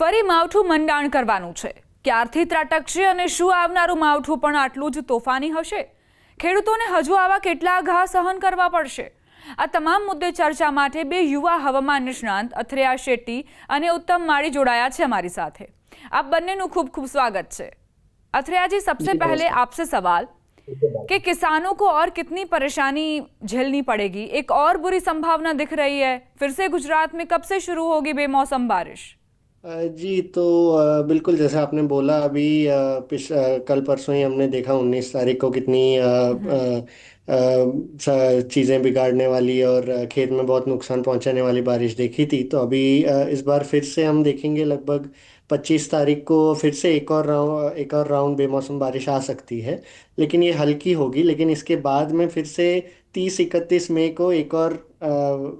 ફરી માવઠું મંડાણ કરવાનું છે। ક્યારથી ત્રાટકશે અને શું આવનારું માવઠું પણ આટલું જ તોફાની હશે? ખેડૂતોને હજુ આવા કેટલા ઘા સહન કરવા પડશે? આ તમામ મુદ્દે ચર્ચા માટે બે યુવા હવામાન નિષ્ણાંત અથરેયા શેટ્ટી અને ઉત્તમ માળી જોડાયા છે हमारी સાથે। आप બંનેનું ખૂબ ખૂબ स्वागत છે। અથરેયા जी, सबसे पहले आपसे सवाल कि किसानों को और कितनी परेशानी झेलनी पड़ेगी? एक और बुरी संभावना दिख रही है, फिर से गुजरात में कब से शुरू होगी बेमौसम बारिश? जी तो बिल्कुल जैसे आपने बोला अभी कल परसों ही हमने देखा 19 तारीख को कितनी चीज़ें बिगाड़ने वाली और खेत में बहुत नुकसान पहुंचाने वाली बारिश देखी थी। तो अभी इस बार फिर से हम देखेंगे लगभग 25 तारीख को फिर से एक और राउंड बेमौसम बारिश आ सकती है, लेकिन ये हल्की होगी। लेकिन इसके बाद में फिर से 30-31 मई को एक और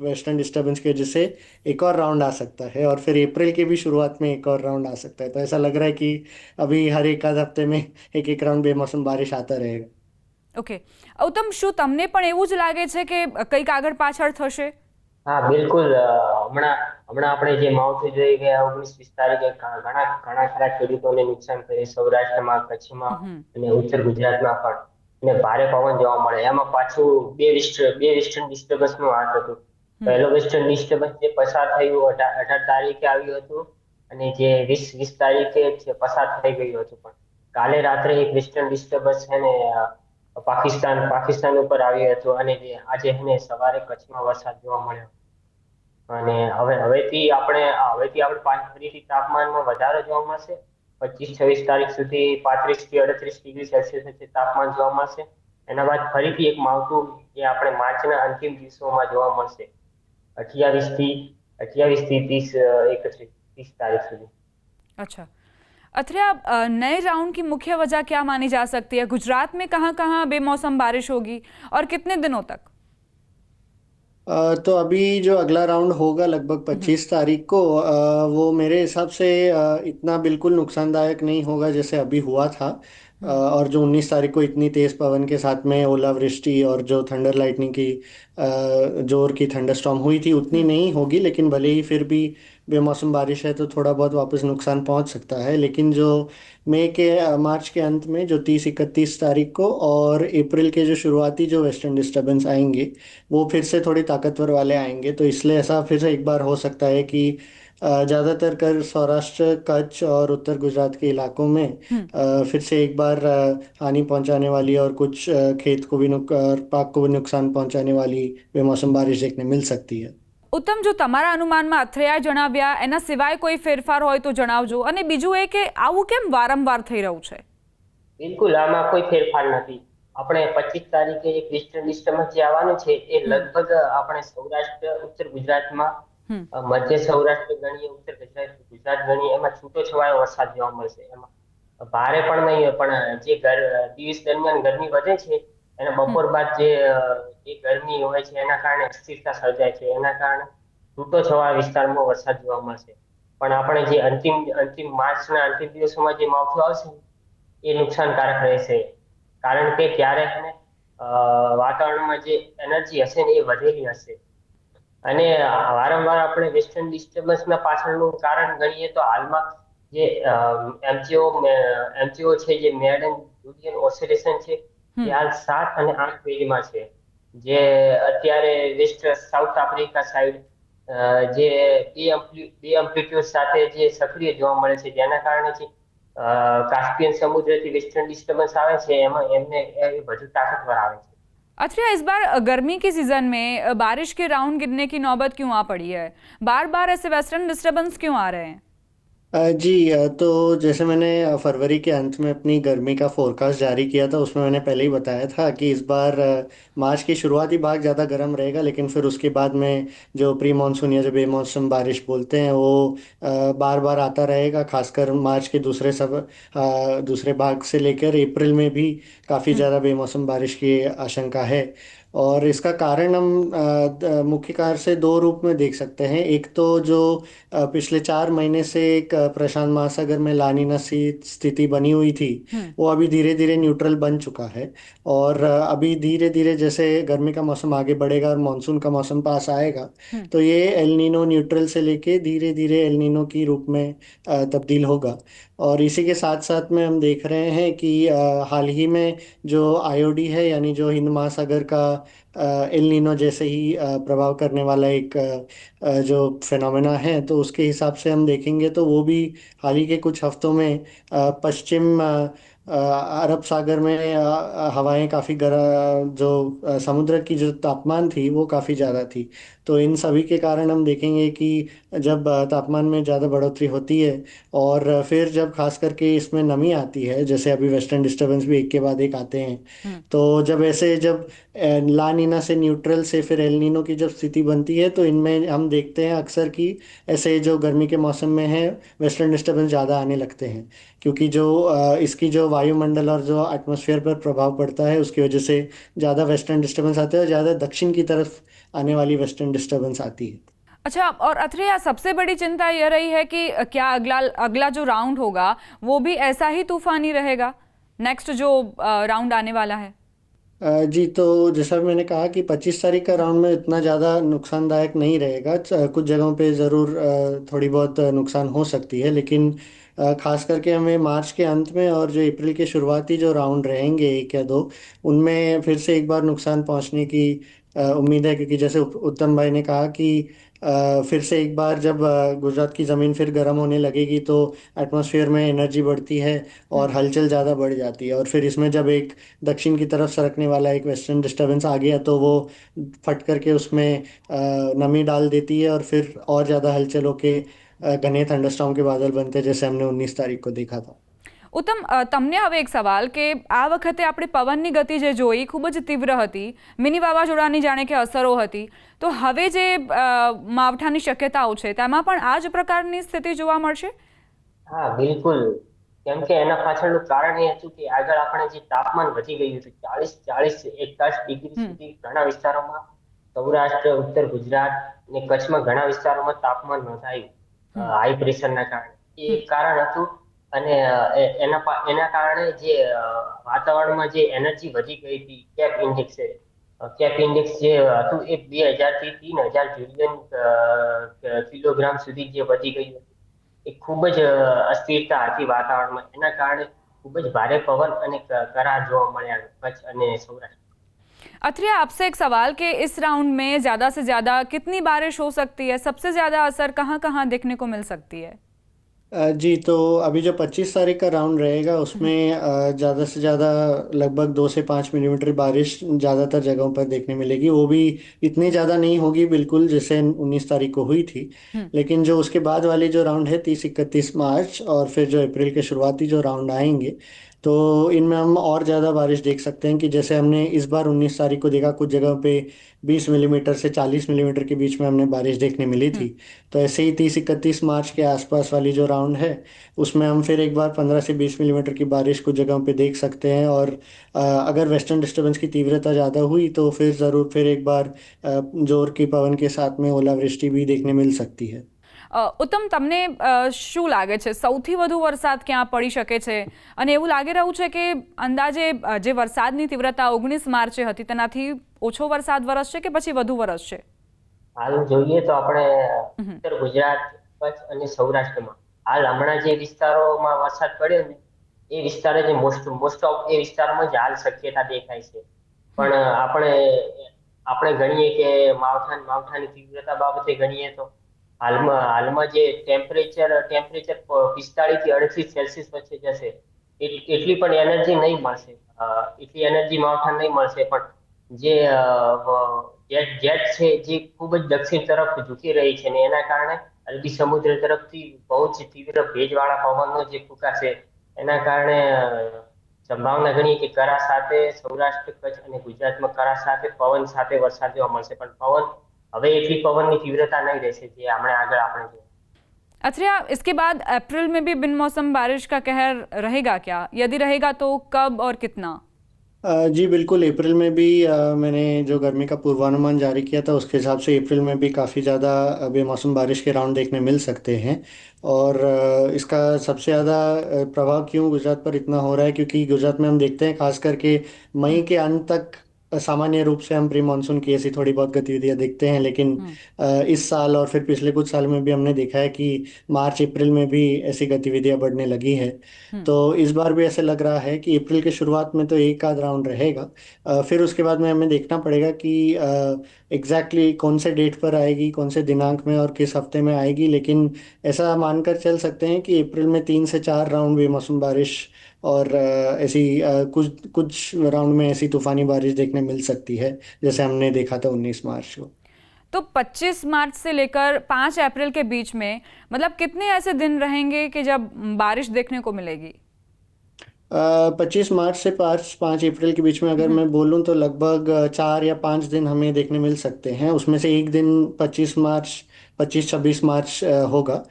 वेस्टर्न डिस्टर्बेंस की वजह से एक और राउंड आ सकता है और फिर अप्रैल की भी शुरुआत में एक और राउंड आ सकता है। तो ऐसा लग रहा है कि अभी हर एक आध हफ्ते में एक एक राउंड बेमौसम बारिश आता रहेगा। ओके, उत्तम, શું તમને પણ એવું જ લાગે છે કે કંઈક આગળ પાછળ થશે? હા બિલકુલ હમણાં હમણાં આપણે જે માવઠું જોઈ ગયા 19-20 તારીખે ઘણા ઘણા ખરા ખેડૂતોને નુકસાન કરે સૌરાષ્ટ્રમાં, કચ્છમાં અને ઉત્તર ગુજરાતમાં પણ અને ભારે પવન જોવા મળે। એમાં પાછું બે વેસ્ટર્ન ડિસ્ટર્બન્સ નું હાથ હતું। પહેલો વેસ્ટર્ન ડિસ્ટર્બન્સ જે પસાર થયું 18 તારીખે આવ્યું હતું અને જે 20 તારીખે પસાર થઈ ગયું હતું। પણ કાલે રાત્રે એક વેસ્ટર્ન ડિસ્ટર્બન્સ છે ને પાકિસ્તાન ઉપર આવ્યું હતું અને આજે એને સવારે કચ્છમાં વરસાદ જોવા મળ્યો અને હવેથી આપણે ફરીથી તાપમાનમાં વધારો જોવા મળશે। 25-26 તારીખ સુધી 35 થી 38 ડિગ્રી સેલ્સિયસ તાપમાન જોવા મળશે। એના બાદ ફરીથી એક માવઠું જે આપણે માર્ચના અંતિમ દિવસોમાં જોવા મળશે 28 થી 30 તારીખ સુધી। अच्छा, अथरिया, नए राउंड की मुख्य वजह क्या मानी जा सकती है? गुजरात में कहाँ कहाँ बेमौसम बारिश होगी और कितने दिनों तक? तो अभी जो अगला राउंड होगा लगभग 25 तारीख को वो मेरे हिसाब से इतना बिल्कुल नुकसानदायक नहीं होगा जैसे अभी हुआ था। और जो 19 तारीख को इतनी तेज़ पवन के साथ में ओलावृष्टि और जो थंडर लाइटनिंग की जोर की थंडरस्टॉर्म हुई थी उतनी नहीं होगी। लेकिन भले ही फिर भी बेमौसम बारिश है तो थोड़ा बहुत वापस नुकसान पहुंच सकता है। लेकिन जो मार्च के अंत में जो 30-31 तारीख को और अप्रैल के जो शुरुआती जो वेस्टर्न डिस्टर्बेंस आएंगे वो फिर से थोड़ी ताकतवर वाले आएंगे। तो इसलिए ऐसा फिर से एक बार हो सकता है कि ज़्यादातर कर सौराष्ट्र, कच्छ और उत्तर गुजरात के इलाकों में फिर से एक बार हानि पहुंचाने वाली और कुछ खेत को भी पाक को भी नुकसान पहुंचाने वाली बेमौसम बारिश देखने मिल सकती है। उत्तम, जो तमारा अनुमाનમાં અથરેયાએ જણાવ્યા એના સિવાય કોઈ ફેરફાર હોય તો જણાવજો। અને બીજું એ કે આવું કેમ વારંવાર થઈ રહ્યું છે? બિલકુલ આમાં કોઈ ફેરફાર નથી। આપણે 25 તારીખે એક વેસ્ટર્ન ડિસ્ટર્બન્સ જે આવવાનું છે એ લગભગ આપણે સૌરાષ્ટ્ર, ઉત્તર ગુજરાતમાં, મધ્ય સૌરાષ્ટ્ર ગણીએ, ઉત્તર ગુજરાત ગણીએ, એમાં છૂટો છવાયો વરસાદ જોવા મળશે। એમાં ભારે પણ નહીં હોય પણ જે દિવસ દરમિયાન ગરમી વધે છે અને બપોર બાદ જે ગરમી હોય છે એના કારણે અસ્થિરતા સર્જાય છે, એના કારણે છૂટો છવાયા વિસ્તારમાં વરસાદ જોવા મળશે। પણ આપણે જે અંતિમ માર્ચના અંતિમ દિવસોમાં જે માવઠું આવશે એ નુકસાનકારક રહેશે, કારણ કે ત્યારે વાતાવરણમાં જે એનર્જી હશે ને એ વધેલી હશે। અને વારંવાર આપણે વેસ્ટર્ન ડિસ્ટર્બન્સના પાછળનું કારણ ગણીએ તો હાલમાં જે એમજીઓ છે, જે મેડન જુલિયન ઓસિલેશન છે, એ હાલ 7 અને 8 પેઢીમાં છે, જે અત્યારે સાઉથ આફ્રિકા સાઈડ જે બે એમ્પ્લિટ્યુડ સાથે જે સક્રિય જોવા મળે છે, જેના કારણે જે કાસ્પિયન સમુદ્રથી વેસ્ટર્न डिस्टर्बेंस आवे छे एमा एमने વધુ તાકતવર આવે છે। अच्छा, इस बार गर्मी के सीजन में बारिश के राउंड गिरने की नौबत क्यों आ पड़ी है? बार बार ऐसे वेस्टर्न डिस्टर्बेंस क्यों आ रहे हैं? जी तो जैसे मैंने फरवरी के अंत में अपनी गर्मी का फोरकास्ट जारी किया था उसमें मैंने पहले ही बताया था कि इस बार मार्च की शुरुआती भाग ज़्यादा गर्म रहेगा, लेकिन फिर उसके बाद में जो प्री मानसून या जो बेमौसम बारिश बोलते हैं वो बार बार आता रहेगा। खासकर मार्च के दूसरे भाग से लेकर अप्रैल में भी काफ़ी ज़्यादा बेमौसम बारिश की आशंका है। और इसका कारण हम मुख्य कारण से दो रूप में देख सकते हैं। एक तो जो पिछले 4 महीने से एक प्रशांत महासागर में लानिना सी स्थिति बनी हुई थी, वो अभी धीरे धीरे न्यूट्रल बन चुका है। और अभी धीरे धीरे जैसे गर्मी का मौसम आगे बढ़ेगा और मानसून का मौसम पास आएगा, तो ये एल नीनो न्यूट्रल से लेके धीरे धीरे एल नीनो की रूप में तब्दील होगा। और इसी के साथ साथ में हम देख रहे हैं कि हाल ही में जो आईओडी है, यानी जो हिंद महासागर का एल नीनो जैसे ही प्रभाव करने वाला एक जो फिनोमेना है, तो उसके हिसाब से हम देखेंगे तो वो भी हाल ही के कुछ हफ्तों में पश्चिम अरब सागर में हवाएं काफ़ी जो समुद्र की जो तापमान थी वो काफ़ी ज़्यादा थी। तो इन सभी के कारण हम देखेंगे कि जब तापमान में ज़्यादा बढ़ोतरी होती है और फिर जब खास करके इसमें नमी आती है, जैसे अभी वेस्टर्न डिस्टर्बेंस भी एक के बाद एक आते हैं, तो जब ला नीना से न्यूट्रल से फिर एल नीनो की जब स्थिति बनती है, तो इनमें हम देखते हैं अक्सर कि ऐसे जो गर्मी के मौसम में है वेस्टर्न डिस्टर्बेंस ज़्यादा आने लगते हैं, क्योंकि जो इसकी जो वायुमंडल और जो एटमॉस्फेयर पर प्रभाव पड़ता है उसकी वजह से ज़्यादा वेस्टर्न डिस्टर्बेंस आते हैं और ज़्यादा दक्षिण की तरफ आने वाली वेस्टर्न डिस्टर्बेंस आती है। अच्छा, और अथरिया, सबसे बड़ी चिंता यह रही है कि क्या अगला जो राउंड होगा वो भी ऐसा ही तूफानी रहेगा, नेक्स्ट जो राउंड आने वाला है? जी, तो जैसा मैंने कहा कि 25 तारीख का राउंड में इतना ज़्यादा नुकसानदायक नहीं रहेगा। कुछ जगहों पे ज़रूर थोड़ी बहुत नुकसान हो सकती है, लेकिन खास करके हमें मार्च के अंत में और जो अप्रैल के शुरुआती जो राउंड रहेंगे एक या दो, उनमें फिर से एक बार नुकसान पहुंचने की उम्मीद है। क्योंकि जैसे उत्तम भाई ने कहा कि फिर से एक बार जब गुजरात की ज़मीन फिर गर्म होने लगेगी तो एटमॉस्फेयर में एनर्जी बढ़ती है और हलचल ज़्यादा बढ़ जाती है, और फिर इसमें जब एक दक्षिण की तरफ सरकने वाला एक वेस्टर्न डिस्टर्बेंस आ गया तो वो फट करके उसमें नमी डाल देती है और फिर और ज़्यादा हलचल होके घने थंडरस्टॉर्म के बादल बनते हैं, जैसे हमने 19 तारीख को देखा था। उत्तम, તમને હવે એક સવાલ કે આ વખતે આપણે પવનની ગતિ જે જોઈ ખૂબ જ તીવ્ર હતી, મિની વાવાઝોડાની જાણે કે અસરો હતી, તો હવે જે માવઠાની શક્યતાઓ છે તેમાં પણ આ જ પ્રકારની સ્થિતિ જોવા મળશે? હા બિલકુલ. કેમ કે એના પાછળનું કારણ એ હતું કે આગળ આપણે જે તાપમાન વધી ગયું હતું 40-41 ડિગ્રી સુધી ઘણા વિસ્તારોમાં, સૌરાષ્ટ્ર, ઉત્તર ગુજરાત અને કચ્છમાં ઘણા વિસ્તારોમાં તાપમાન નોંધાયું હાઈ પ્રેશરના કારણે. એ એક કારણ હતું. અને એના કારણે જે વાતાવરણમાં જે એનર્જી વધી ગઈ હતી, કેપ ઇન્ડેક્સ જે હતું એ 2000 થી 3000 જુલિયન કિલોગ્રામ સુધી જે વધી ગયું હતું, એ ખૂબ જ અસ્થિરતા હતી વાતાવરણમાં. એના કારણે ખૂબ જ ભારે પવન અને કરાર જોવા મળ્યા કચ્છ અને સૌરાષ્ટ્ર। अथरिया, आपसे एक सवाल कि इस राउंड में ज़्यादा से ज़्यादा कितनी बारिश हो सकती है, सबसे ज़्यादा असर कहाँ कहाँ देखने को मिल सकती है? जी, तो अभी जो 25 तारीख का राउंड रहेगा उसमें ज़्यादा से ज़्यादा लगभग 2 से 5 मिलीमीटर बारिश ज़्यादातर जगहों पर देखने मिलेगी। वो भी इतनी ज़्यादा नहीं होगी बिल्कुल जैसे 19 तारीख को हुई थी, लेकिन जो उसके बाद वाले जो राउंड है 30-31 मार्च और फिर जो अप्रैल के शुरुआती जो राउंड आएंगे, तो इनमें हम और ज़्यादा बारिश देख सकते हैं। कि जैसे हमने इस बार 19 तारीख को देखा, कुछ जगहों पे 20 मिलीमीटर से 40 मिलीमीटर के बीच में हमने बारिश देखने मिली थी, तो ऐसे ही 30-31 मार्च के आसपास वाली जो राउंड है उसमें हम फिर एक बार 15 से 20 मिलीमीटर की बारिश कुछ जगहों पे देख सकते हैं। और अगर वेस्टर्न डिस्टर्बेंस की तीव्रता ज़्यादा हुई तो फिर ज़रूर फिर एक बार जोर की पवन के साथ में ओलावृष्टि भी देखने मिल सकती है। उत्तम, તમને શું લાગે છે સૌથી વધુ વરસાદ ક્યાં પડી શકે છે? અને એવું લાગી રહ્યું છે કે અંદાજે જે વરસાદની તીવ્રતા 19 માર્ચે હતી તેનાથી ઓછો વરસાદ વરસશે કે પછી વધુ વરસશે? હાલ જોઈએ તો આપણે ઉત્તર ગુજરાત, કચ્છ અને સૌરાષ્ટ્રમાં હાલ હમણાં જે વિસ્તારોમાં વરસાદ પડ્યો ને એ વિસ્તારો જે મોસ્ટ ઓફ એ વિસ્તારોમાં જ હાલ શક્યતા દેખાય છે। પણ આપણે ગણીએ કે માવઠાની તીવ્રતા બાબતે ગણીએ તો હાલમાં જે ટેમ્પરેચર 45 થી 38 સેલ્સિયસ વચ્ચે જશે, એટલી પણ એનર્જી નહીં મળશે, એટલી એનર્જી માવઠા નહીં મળશે। પણ જે જેટ છે જે ખૂબ જ દક્ષિણ તરફ ઝૂકી રહી છે ને એના કારણે અરબી સમુદ્ર તરફથી બહુ જ તીવ્ર ભેજવાળા પવનનો જે ફૂંકાશે, એના કારણે સંભાવના ગણીએ કે કરા સાથે સૌરાષ્ટ્ર, કચ્છ અને ગુજરાતમાં કરા સાથે પવન સાથે વરસાદ જોવા મળશે। પણ પવન હવે એટલી પવનની तीव्रता नहीं रहશે જે આપણે આગળ આપણે જોઈએ। अथरिया, इसके बाद अप्रैल में भी बिन मौसम बारिश का कहर रहेगा क्या? यदि रहेगा तो कब और कितना? जी बिल्कुल, अप्रैल में भी मैंने जो गर्मी का पूर्वानुमान जारी किया था उसके हिसाब से अप्रैल में भी काफ़ी ज़्यादा बेमौसम बारिश के राउंड देखने मिल सकते हैं। और इसका सबसे ज़्यादा प्रभाव क्यों गुजरात पर इतना हो रहा है, क्योंकि गुजरात में हम देखते हैं खास करके मई के अंत तक सामान्य रूप से हम प्री मानसून की ऐसी थोड़ी बहुत गतिविधियां देखते हैं, लेकिन इस साल और फिर पिछले कुछ साल में भी हमने देखा है कि मार्च अप्रैल में भी ऐसी गतिविधियां बढ़ने लगी है। तो इस बार भी ऐसे लग रहा है कि अप्रैल के शुरुआत में तो एक आध राउंड रहेगा। फिर उसके बाद में हमें देखना पड़ेगा कि एग्जैक्टली कौन से डेट पर आएगी, कौन से दिनांक में और किस हफ्ते में आएगी, लेकिन ऐसा मानकर चल सकते हैं कि अप्रैल में 3 से 4 राउंड बेमौसम बारिश और ऐसी कुछ कुछ राउंड में ऐसी तूफानी बारिश देखने मिल सकती है, जैसे हमने देखा था 19 मार्च को। तो 25 मार्च से लेकर 5 अप्रैल के बीच में मतलब कितने ऐसे दिन रहेंगे कि जब बारिश देखने को मिलेगी? 25 मार्च से 5 अप्रैल के बीच में अगर मैं बोलूं तो लगभग 4 या 5 दिन हमें देखने मिल सकते हैं। उसमें से एक दिन 25 मार्च, 25-26 मार्च होगा।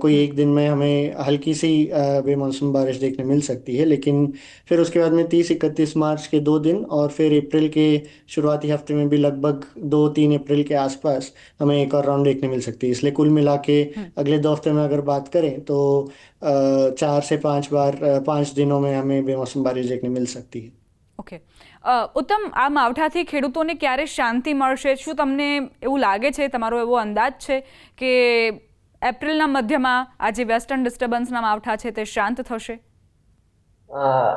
कोई एक दिन में हमें हल्की सी बेमौसम बारिश देखने मिल सकती है, लेकिन फिर उसके बाद में 30-31 मार्च के 2 दिन और फिर अप्रैल के शुरुआती हफ्ते में भी लगभग 2-3 अप्रैल के आसपास हमें एक और राउंड देखने मिल सकती है। इसलिए कुल मिला के अगले 2 हफ्ते में अगर बात करें तो 4 से 5 बार 5 दिनों में हमें बेमौसम बारिश देखने मिल सकती है। ઓકે. ઉત્તમ, આ માવઠાથી ખેડૂતોને ક્યારે શાંતિ મળશે? શું તમને એવું લાગે છે, તમારો એવો અંદાજ છે કે એપ્રિલના મધ્યમાં આ જે વેસ્ટર્ન ડિસ્ટર્બન્સના માવઠા છે તે શાંત થશે?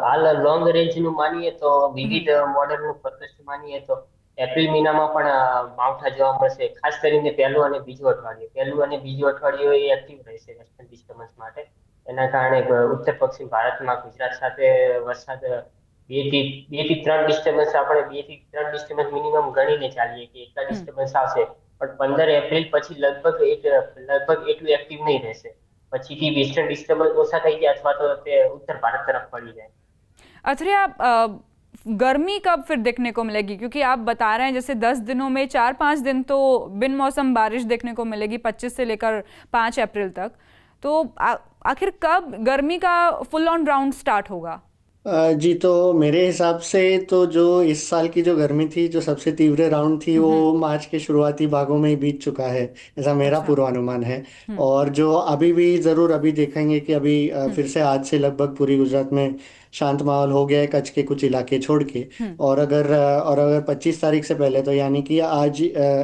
હાલ લોંગ રેન્જ નું માનીએ તો વિવિધ મોડેલ નું પ્રદર્શન માનીએ તો એપ્રિલ મહિનામાં પણ માવઠા જોવા મળશે, ખાસ કરીને પહેલું અને બીજું અઠવાડિયું. પહેલું અને બીજું અઠવાડિયું એ એક્ટિવ રહેશે વેસ્ટર્ન ડિસ્ટર્બન્સ માટે. એના કારણે ઉત્તર પશ્ચિમ ભારતમાં ગુજરાત સાથે વરસાદ 2 થી 3 ડિસ્ટર્બન્સ મિનિમમ ગણીને ચાલીએ કે એટલા ડિસ્ટર્બન્સ આવશે. પણ 15 એપ્રિલ પછી લગભગ એટલું એક્ટિવ નહીં રહેશે. પછીથી વેસ્ટર્ન ડિસ્ટર્બન્સ ઓછા થઈ જાય અથવા તો તે ઉત્તર ભારત તરફ પડી જાય. अथरिया, गर्मी कब फिर देखने को मिलेगी? क्योंकि आप बता रहे हैं जैसे 10 दिनों में 4-5 दिन तो बिन मौसम बारिश देखने को मिलेगी, 25 से लेकर 5 अप्रैल तक। तो आखिर कब गर्मी का फुल ऑन राउंड स्टार्ट होगा? जी तो मेरे हिसाब से तो जो इस साल की जो गर्मी थी, जो सबसे तीव्र राउंड थी, वो मार्च के शुरुआती भागों में ही बीत चुका है, ऐसा मेरा अच्छा. पूर्वानुमान है। और जो अभी भी ज़रूर अभी देखेंगे कि अभी फिर से आज से लगभग पूरी गुजरात में शांत माहौल हो गया है, कच्छ के कुछ इलाके छोड़ के। और अगर 25 तारीख से पहले, तो यानी कि आज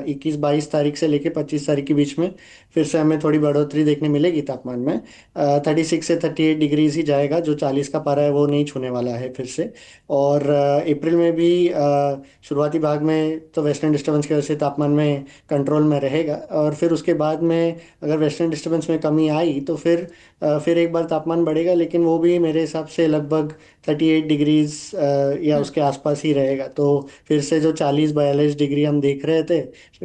21-22 तारीख से लेके 25 तारीख के बीच में फिर से हमें थोड़ी बढ़ोतरी देखने मिलेगी तापमान में। 36 से 38 डिग्रीज ही जाएगा, जो 40 का पारा है वो नहीं छूने वाला है फिर से। और अप्रैल में भी शुरुआती भाग में तो वेस्टर्न डिस्टर्बेंस की वजह से तापमान में कंट्रोल में रहेगा, और फिर उसके बाद में अगर वेस्टर्न डिस्टर्बेंस में कमी आई तो फिर एक बार तापमान बढ़ेगा, लेकिन वो भी मेरे हिसाब से लगभग 38 डिग्रीज या उसके आसपास ही रहेगा। तो फिर से जो 40-42 डिग्री हम देख रहे थे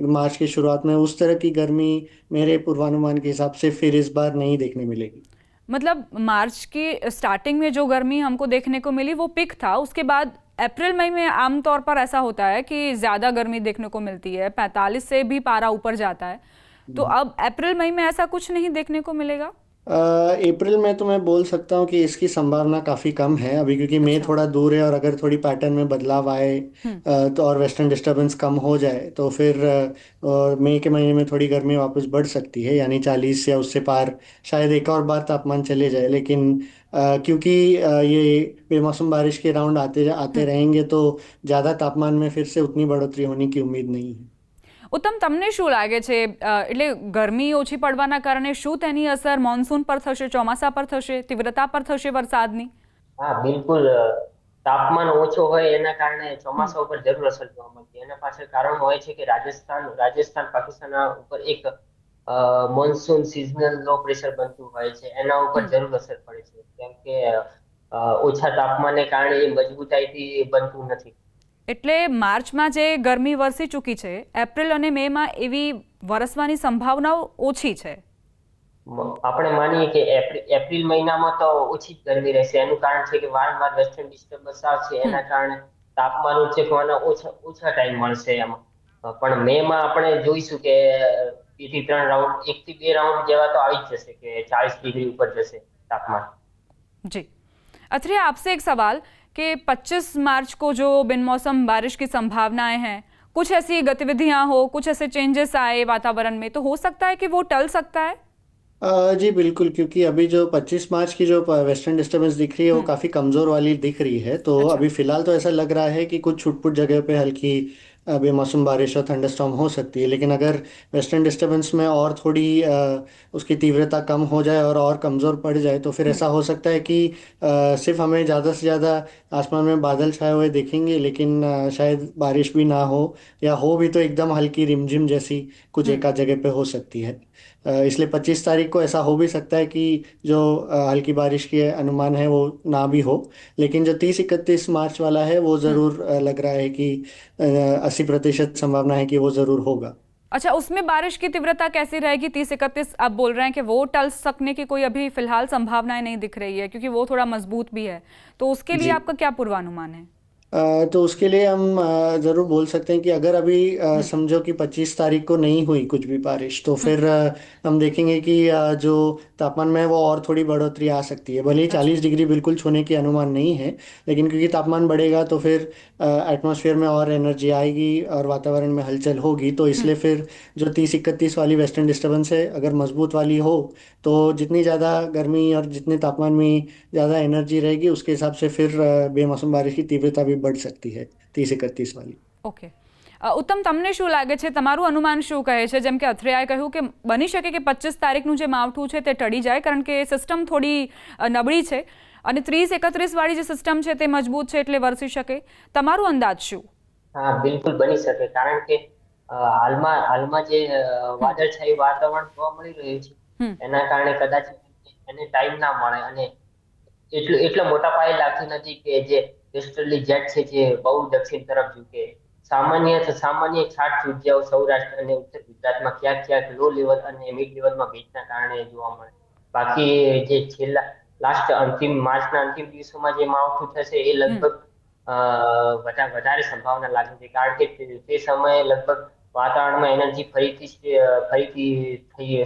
मार्च की शुरुआत में, उस तरह की गर्मी मेरे पूर्वानुमान के हिसाब से फिर इस बार नहीं देखने मिलेगी। मतलब मार्च की स्टार्टिंग में जो गर्मी हमको देखने को मिली वो पिक था, उसके बाद अप्रैल मई में आमतौर पर ऐसा होता है कि ज़्यादा गर्मी देखने को मिलती है, 45 से भी पारा ऊपर जाता है। तो अब अप्रैल मई में ऐसा कुछ नहीं देखने को मिलेगा? अप्रैल में तो मैं बोल सकता हूँ कि इसकी संभावना काफ़ी कम है अभी, क्योंकि मई थोड़ा दूर है, और अगर थोड़ी पैटर्न में बदलाव आए तो और वेस्टर्न डिस्टर्बेंस कम हो जाए तो फिर मई के महीने में थोड़ी गर्मी वापस बढ़ सकती है, यानी 40 या उससे पार शायद एक और बार तापमान चले जाए। लेकिन क्योंकि ये बेमौसम बारिश के राउंड आते आते रहेंगे, तो ज़्यादा तापमान में फिर से उतनी बढ़ोतरी होने की उम्मीद नहीं है। ઉત્તમ, તમને શું લાગે છે, એટલે ગરમી ઓછી પડવાના કારણે શું તેની અસર મોન્સૂન પર થશે, ચોમાસા પર થશે, તીવ્રતા પર થશે વરસાદની? હા બિલકુલ, તાપમાન ઓછો હોય એના કારણે ચોમાસા ઉપર જરૂર અસર જોવા મળતી. એના પાછળ કારણ હોય છે કે રાજસ્થાન પાકિસ્તાન ઉપર એક મોન્સૂન સિઝનલ લો પ્રેશર બનતું હોય છે, એના ઉપર જરૂર અસર પડે છે, કેમ કે ઓછા તાપમાનને કારણે એ મજબૂતાઈથી બનતું નથી. એટલે માર્ચમાં જે ગરમી વરસી ચૂકી છે, એપ્રિલ અને મેમાં એવી વરસવાની સંભાવનાઓ ઓછી છે. આપણે માનીએ કે એપ્રિલ મહિનામાં તો ઓછી જ ગરમી રહેશે. એનું કારણ છે કે વારંવાર વેસ્ટર્ન ડિસ્ટર્બન્સ આવશે, એના કારણે તાપમાન ઊંચકવાના ઓછા ટાઈમ મળશે એમાં. પણ મેમાં આપણે જોઈશું કે 1 થી 2 રાઉન્ડ જેવા તો આવી જ જશે કે 40 ડિગ્રી ઉપર જશે તાપમાન. जी. अथरिया, आपसे एक सवाल कि 25 मार्च को जो बिनमौसम बारिश की संभावनाएं हैं, कुछ ऐसी गतिविधियां हो, कुछ ऐसे चेंजेस आए वातावरण में, तो हो सकता है कि वो टल सकता है। जी बिल्कुल, क्योंकि अभी जो 25 मार्च की जो वेस्टर्न डिस्टर्बेंस दिख रही है वो काफ़ी कमज़ोर वाली दिख रही है। तो अच्छा। अभी फ़िलहाल तो ऐसा लग रहा है कि कुछ छुटपुट जगह पे हल्की बेमौसम बारिश और थंडरस्टॉर्म हो सकती है, लेकिन अगर वेस्टर्न डिस्टर्बेंस में और थोड़ी उसकी तीव्रता कम हो जाए और कमज़ोर पड़ जाए तो फिर ऐसा हो सकता है कि सिर्फ हमें ज़्यादा से ज़्यादा आसमान में बादल छाए हुए दिखेंगे, लेकिन शायद बारिश भी ना हो, या हो भी तो एकदम हल्की रिमझिम जैसी कुछ एक आध जगह पे हो सकती है। इसलिए 25 तारीख को ऐसा हो भी सकता है कि जो हल्की बारिश की अनुमान है वो ना भी हो, लेकिन जो 30-31 मार्च वाला है वो ज़रूर लग रहा है कि 80% संभावना है कि वो ज़रूर होगा। अच्छा, उसमें बारिश की तीव्रता कैसी रहेगी? 30-31 आप बोल रहे हैं कि वो टल सकने की कोई अभी फिलहाल संभावनाएं नहीं दिख रही है, क्योंकि वो थोड़ा मजबूत भी है, तो उसके लिए जी। आपका क्या पूर्वानुमान है? तो उसके लिए हम ज़रूर बोल सकते हैं कि अगर अभी समझो कि 25 तारीख को नहीं हुई कुछ भी बारिश, तो फिर हम देखेंगे कि जो तापमान में है वो और थोड़ी बढ़ोतरी आ सकती है। भले ही अच्छा। 40 डिग्री बिल्कुल छूने की अनुमान नहीं है, लेकिन क्योंकि तापमान बढ़ेगा तो फिर एटमॉस्फेयर में और एनर्जी आएगी और वातावरण में हलचल होगी, तो इसलिए फिर जो 30-31 वाली वेस्टर्न डिस्टर्बेंस है अगर मजबूत वाली हो तो जितनी ज़्यादा गर्मी और जितने तापमान में ज़्यादा एनर्जी रहेगी उसके हिसाब से फिर बेमौसम बारिश की तीव्रता भी बढ़ सकती है 30-31 वाली। ઓકે, ઉત્તમ, તમને શું લાગે છે, તમારું અનુમાન શું કહે છે? જેમ કે અથરેયાએ કહ્યું કે બની શકે કે 25 તારીખનું જે માવઠું છે તે ટળી જાય, કારણ કે સિસ્ટમ થોડી નબળી છે અને 30-31 વાળી જે સિસ્ટમ છે તે મજબૂત છે એટલે વરસી શકે. તમારું અંદાજ શું? હા, બિલકુલ બની શકે, કારણ કે હાલમાં જે વાદળછાયું વાતાવરણ જોવા મળી રહ્યું છે હમ. એના કારણે કદાચ એને ટાઈમ ના મળે, અને એટલો મોટા પાયે લાગતું નથી કે જે વેસ્ટર્લી જેટ છે જે બહુ દક્ષિણ તરફ ઝૂકે. સામાન્ય છાટ જગ્યાઓ સૌરાષ્ટ્ર અને ઉત્તર ગુજરાતમાં ક્યાંક ક્યાંક લો લેવલ અને મિડ લેવલમાં ભેજના કારણે જોવા મળે. બાકી જે અંતિમ માર્ચના અંતિમ દિવસોમાં જે માવઠું થશે એ લગભગ વધારે સંભાવના લાગે છે, કારણ કે તે સમયે લગભગ વાતાવરણમાં એનર્જી ફરીથી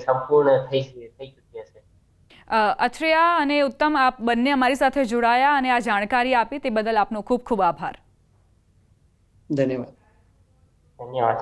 સંપૂર્ણ થઈ ચૂકી હશે. અથરેયા અને ઉત્તમ, આપ બંને અમારી સાથે જોડાયા અને આ જાણકારી આપી તે બદલ આપનો ખૂબ ખૂબ આભાર. धन्यवाद। ધન્યવાદ.